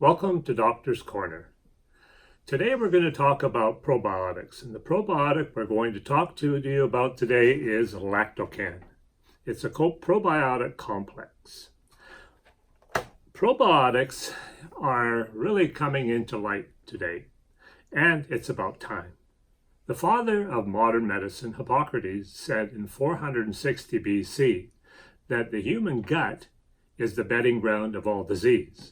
Welcome to Doctor's Corner. Today we're going to talk about probiotics, and the probiotic we're going to talk to you about today is LAKTOKHAN. It's a probiotic complex. Probiotics are really coming into light today, and it's about time. The father of modern medicine, Hippocrates, said in 460 BC that the human gut is the bedding ground of all disease.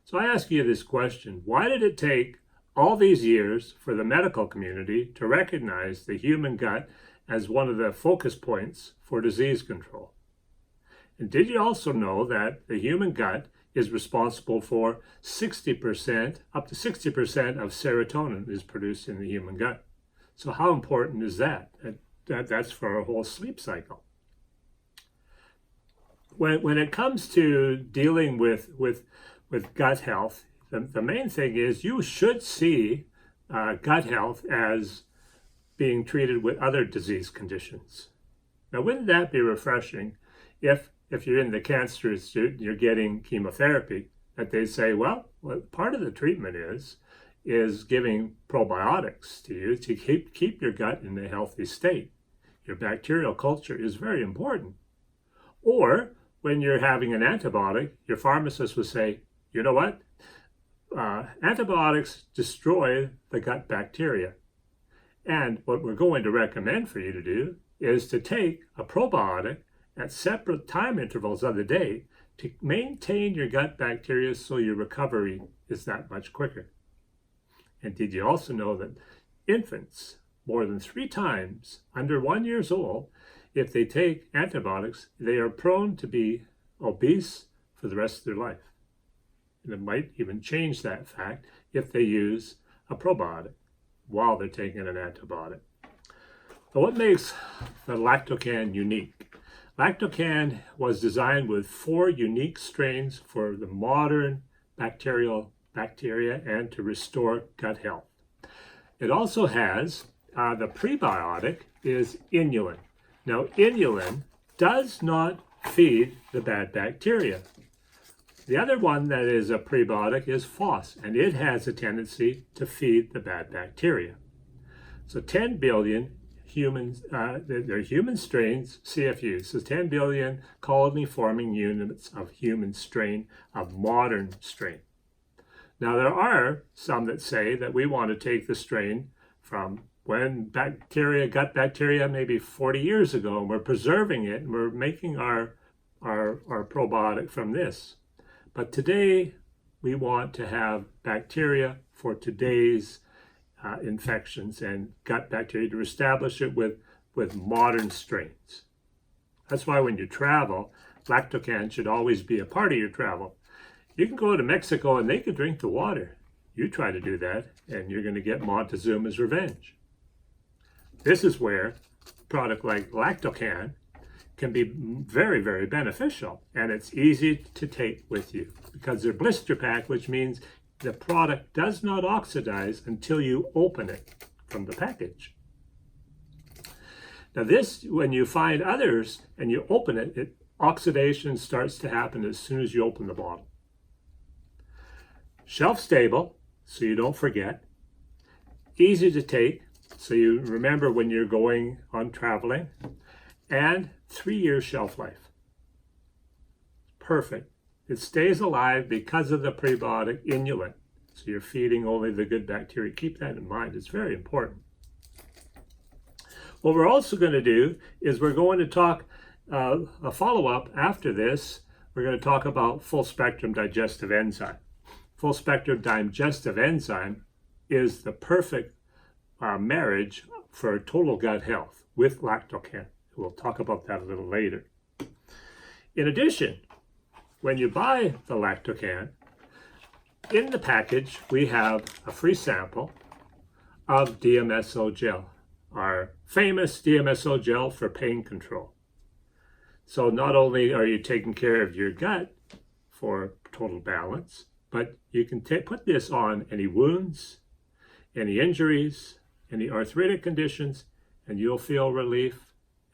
So I ask you this question: why did it take all these years for the medical community to recognize the human gut as one of the focus points for disease control? And did you also know that the human gut is responsible for 60%, up to 60% of serotonin is produced in the human gut? So how important is that? That's for our whole sleep cycle. When it comes to dealing with gut health, the main thing is you should see gut health as being treated with other disease conditions. Now, wouldn't that be refreshing if you're in the cancer institute and you're getting chemotherapy, that they say, well, part of the treatment is giving probiotics to you to keep your gut in a healthy state. Your bacterial culture is very important. Or when you're having an antibiotic, your pharmacist would say, you know what? Antibiotics destroy the gut bacteria. And what we're going to recommend for you to do is to take a probiotic at separate time intervals of the day to maintain your gut bacteria so your recovery is that much quicker. And did you also know that infants more than 3 times under 1 year old, if they take antibiotics, they are prone to be obese for the rest of their life? And it might even change that fact if they use a probiotic while they're taking an antibiotic. But what makes the LAKTOKHAN unique? LAKTOKHAN was designed with 4 unique strains for the modern bacteria and to restore gut health. It also has the prebiotic is inulin. Now, inulin does not feed the bad bacteria. The other one that is a prebiotic is FOS, and it has a tendency to feed the bad bacteria. So 10 billion humans, they're human strains, CFUs, so 10 billion colony-forming units of human strain, of modern strain. Now, there are some that say that we want to take the strain from when gut bacteria maybe 40 years ago, and we're preserving it, and we're making our probiotic from this. But today, we want to have bacteria for today's infections and gut bacteria to establish it with modern strains. That's why when you travel, LAKTOKHAN should always be a part of your travel. You can go to Mexico and they can drink the water. You try to do that, and you're going to get Montezuma's revenge. This is where a product like LAKTOKHAN can be very, very beneficial, and it's easy to take with you because they're blister pack, which means the product does not oxidize until you open it from the package. Now this, when you find others and you open it, oxidation starts to happen as soon as you open the bottle. Shelf stable, so you don't forget. Easy to take, so you remember when you're going on traveling. And 3-year shelf life. Perfect. It stays alive because of the prebiotic inulin. So you're feeding only the good bacteria. Keep that in mind. It's very important. What we're also going to do is we're going to talk a follow-up after this. We're going to talk about full spectrum digestive enzyme. Full spectrum digestive enzyme is the perfect marriage for total gut health with LAKTOKHAN. We'll talk about that a little later. In addition, when you buy the LAKTOKHAN, in the package we have a free sample of DMSO gel, our famous DMSO gel for pain control. So not only are you taking care of your gut for total balance, but you can put this on any wounds, any injuries, any arthritic conditions, and you'll feel relief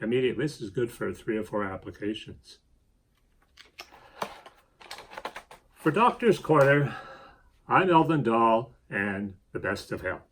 immediately. This is good for 3 or 4 applications. For Doctor's Corner, I'm Elvin Dahl, and the best of health.